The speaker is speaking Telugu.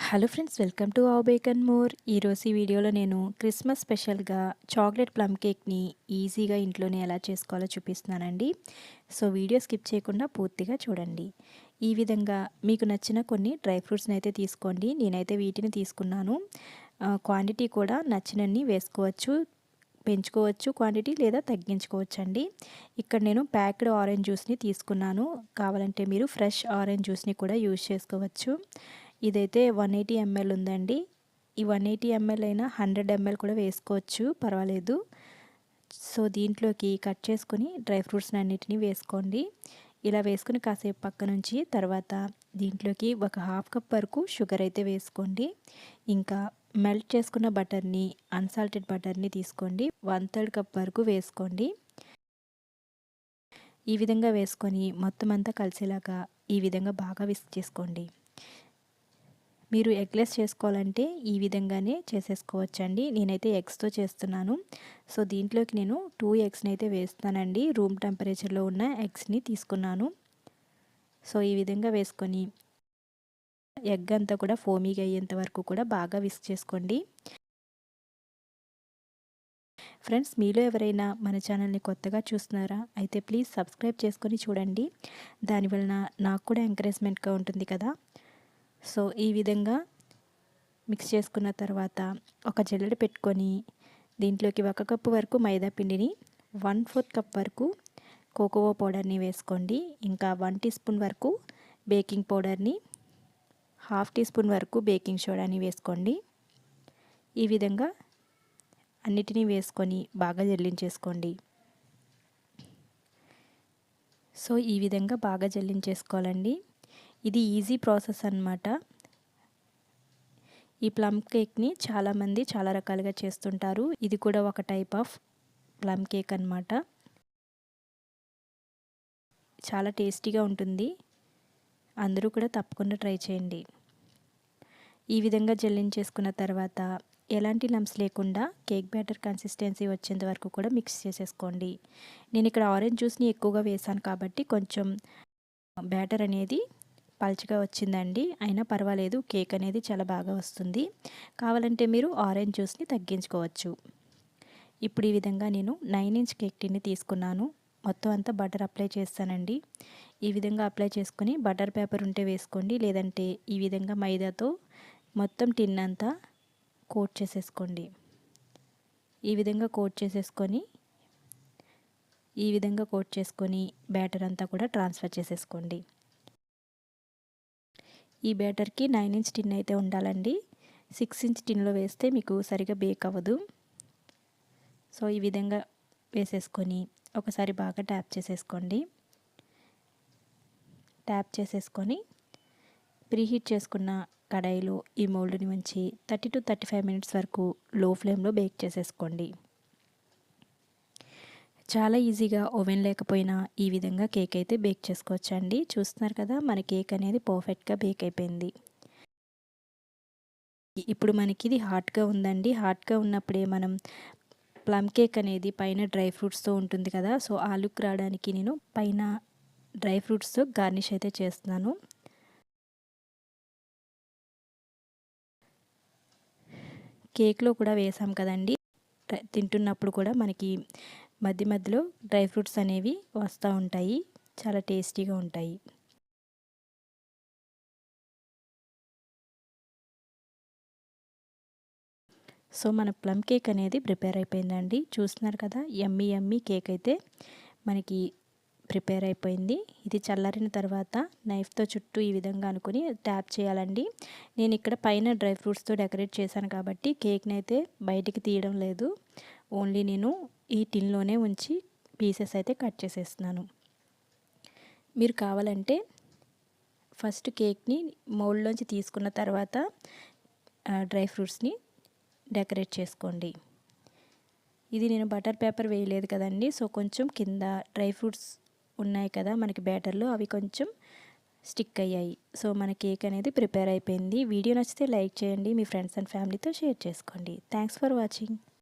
Hello friends, welcome to our bake and more. ఈరోజు ఈ వీడియోలో నేను క్రిస్మస్ స్పెషల్గా చాక్లెట్ ప్లమ్ కేక్ని ఈజీగా ఇంట్లోనే ఎలా చేసుకోవాలో చూపిస్తున్నానండి. సో వీడియో స్కిప్ చేయకుండా పూర్తిగా చూడండి. ఈ విధంగా మీకు నచ్చిన కొన్ని డ్రై ఫ్రూట్స్ని అయితే తీసుకోండి. నేనైతే వీటిని తీసుకున్నాను. క్వాంటిటీ కూడా నచ్చినన్ని వేసుకోవచ్చు, పెంచుకోవచ్చు క్వాంటిటీ, లేదా తగ్గించుకోవచ్చు అండి. ఇక్కడ నేను ప్యాక్డ్ ఆరెంజ్ జ్యూస్ని తీసుకున్నాను. కావాలంటే మీరు ఫ్రెష్ ఆరెంజ్ జ్యూస్ని కూడా యూజ్ చేసుకోవచ్చు. ఇదైతే 180 ml ఉందండి. ఈ 180 ml అయినా 100 ml కూడా వేసుకోవచ్చు, పర్వాలేదు. సో దీంట్లోకి కట్ చేసుకొని డ్రై ఫ్రూట్స్ని అన్నిటినీ వేసుకోండి. ఇలా వేసుకుని కాసేపు పక్క నుంచి తర్వాత దీంట్లోకి ఒక హాఫ్ కప్ వరకు షుగర్ అయితే వేసుకోండి. ఇంకా మెల్ట్ చేసుకున్న బటర్ని, అన్సాల్టెడ్ బటర్ని తీసుకోండి. 1/3 కప్ వరకు వేసుకోండి. ఈ విధంగా వేసుకొని మొత్తం అంతా కలిసేలాగా ఈ విధంగా బాగా విస్క్ చేసుకోండి. మీరు ఎగ్లెస్ చేసుకోవాలంటే ఈ విధంగానే చేసేసుకోవచ్చండి. నేనైతే ఎగ్స్తో చేస్తున్నాను. సో దీంట్లోకి నేను 2 ఎగ్స్ని అయితే వేస్తానండి. రూమ్ టెంపరేచర్లో ఉన్న ఎగ్స్ని తీసుకున్నాను. సో ఈ విధంగా వేసుకొని ఎగ్ అంతా కూడా ఫోమీగా అయ్యేంత వరకు కూడా బాగా విస్క్ చేసుకోండి. ఫ్రెండ్స్, మీలో ఎవరైనా మన ఛానల్ని కొత్తగా చూస్తున్నారా? అయితే ప్లీజ్ సబ్స్క్రైబ్ చేసుకొని చూడండి. దానివలన నాకు కూడా ఎంకరేజ్మెంట్గా ఉంటుంది కదా. సో ఈ విధంగా మిక్స్ చేసుకున్న తర్వాత ఒక జల్లెడ పెట్టుకొని దీంట్లోకి 1 కప్పు వరకు మైదా పిండిని, 1/4 కప్ వరకు కోకోవా పౌడర్ని వేసుకోండి. ఇంకా 1 టీ స్పూన్ వరకు బేకింగ్ పౌడర్ని, 1/2 టీ స్పూన్ వరకు బేకింగ్ సోడాని వేసుకోండి. ఈ విధంగా అన్నిటినీ వేసుకొని బాగా జల్లించేసుకోండి. సో ఈ విధంగా బాగా జల్లించేసుకోవాలండి. ఇది ఈజీ ప్రాసెస్ అన్నమాట. ఈ ప్లమ్ కేక్ని చాలామంది చాలా రకాలుగా చేస్తుంటారు. ఇది కూడా ఒక టైప్ ఆఫ్ ప్లమ్ కేక్ అన్నమాట. చాలా టేస్టీగా ఉంటుంది. అందరూ కూడా తప్పకుండా ట్రై చేయండి. ఈ విధంగా జల్లించేసుకున్న తర్వాత ఎలాంటి లంప్స్ లేకుండా కేక్ బ్యాటర్ కన్సిస్టెన్సీ వచ్చేంత వరకు కూడా మిక్స్ చేసేసుకోండి. నేను ఇక్కడ ఆరెంజ్ జ్యూస్ని ఎక్కువగా వేసాను కాబట్టి కొంచెం బ్యాటర్ అనేది పల్చగా వచ్చిందండి. అయినా పర్వాలేదు, కేక్ అనేది చాలా బాగా వస్తుంది. కావాలంటే మీరు ఆరెంజ్ జ్యూస్ని తగ్గించుకోవచ్చు. ఇప్పుడు ఈ విధంగా నేను 9 ఇంచ్ కేక్ టిన్ని తీసుకున్నాను. మొత్తం అంతా బటర్ అప్లై చేస్తానండి. ఈ విధంగా అప్లై చేసుకొని బటర్ పేపర్ ఉంటే వేసుకోండి, లేదంటే ఈ విధంగా మైదాతో మొత్తం టిన్ అంతా కోట్ చేసేసుకోండి. ఈ విధంగా కోట్ చేసుకొని బ్యాటర్ అంతా కూడా ట్రాన్స్ఫర్ చేసేసుకోండి. ఈ బ్యాటర్కి 9 ఇంచ్ టిన్ అయితే ఉండాలండి. 6 ఇంచ్ టిన్లో వేస్తే మీకు సరిగా బేక్ అవ్వదు. సో ఈ విధంగా వేసేసుకొని ఒకసారి బాగా ట్యాప్ చేసేసుకొని ప్రీహీట్ చేసుకున్న కడాయిలో ఈ మోల్డ్ని ఉంచి 30 to 35 మినిట్స్ వరకు లో ఫ్లేమ్లో బేక్ చేసేసుకోండి. చాలా ఈజీగా, ఓవెన్ లేకపోయినా ఈ విధంగా కేక్ అయితే బేక్ చేసుకోవచ్చండి. చూస్తున్నారు కదా, మన కేక్ అనేది పర్ఫెక్ట్గా బేక్ అయిపోయింది. ఇప్పుడు మనకి ఇది హాట్గా ఉందండి. హాట్గా ఉన్నప్పుడే మనం ప్లమ్ కేక్ అనేది పైన డ్రై ఫ్రూట్స్తో ఉంటుంది కదా, సో ఆ లుక్ రావడానికి నేను పైన డ్రై ఫ్రూట్స్తో గార్నిష్ అయితే చేస్తున్నాను. కేక్లో కూడా వేసాం కదండి, తింటున్నప్పుడు కూడా మనకి మధ్య మధ్యలో డ్రై ఫ్రూట్స్ అనేవి వస్తూ ఉంటాయి. చాలా టేస్టీగా ఉంటాయి. సో మన ప్లమ్ కేక్ అనేది ప్రిపేర్ అయిపోయిందండి. చూస్తున్నారు కదా, యమ్మీ యమ్మీ కేక్ అయితే మనకి ప్రిపేర్ అయిపోయింది. ఇది చల్లారిన తర్వాత నైఫ్తో చుట్టూ ఈ విధంగా అనుకుని ట్యాప్ చేయాలండి. నేను ఇక్కడ పైన డ్రై ఫ్రూట్స్తో డెకరేట్ చేశాను కాబట్టి కేక్ని అయితే బయటికి తీయడం లేదు. ఓన్లీ నేను ఈ టిన్లోనే ఉంచి పీసెస్ అయితే కట్ చేసేస్తున్నాను. మీరు కావాలంటే ఫస్ట్ కేక్ని మౌల్డ్లోంచి తీసుకున్న తర్వాత డ్రై ఫ్రూట్స్ని డెకరేట్ చేసుకోండి. ఇది నేను బటర్ పేపర్ వేయలేదు కదండి, సో కొంచెం కింద డ్రై ఫ్రూట్స్ ఉన్నాయి కదా మనకి బ్యాటర్లో, అవి కొంచెం స్టిక్ అయ్యాయి. సో మన కేక్ అనేది ప్రిపేర్ అయిపోయింది. వీడియో నచ్చితే లైక్ చేయండి, మీ ఫ్రెండ్స్ అండ్ ఫ్యామిలీతో షేర్ చేసుకోండి. Thanks for watching.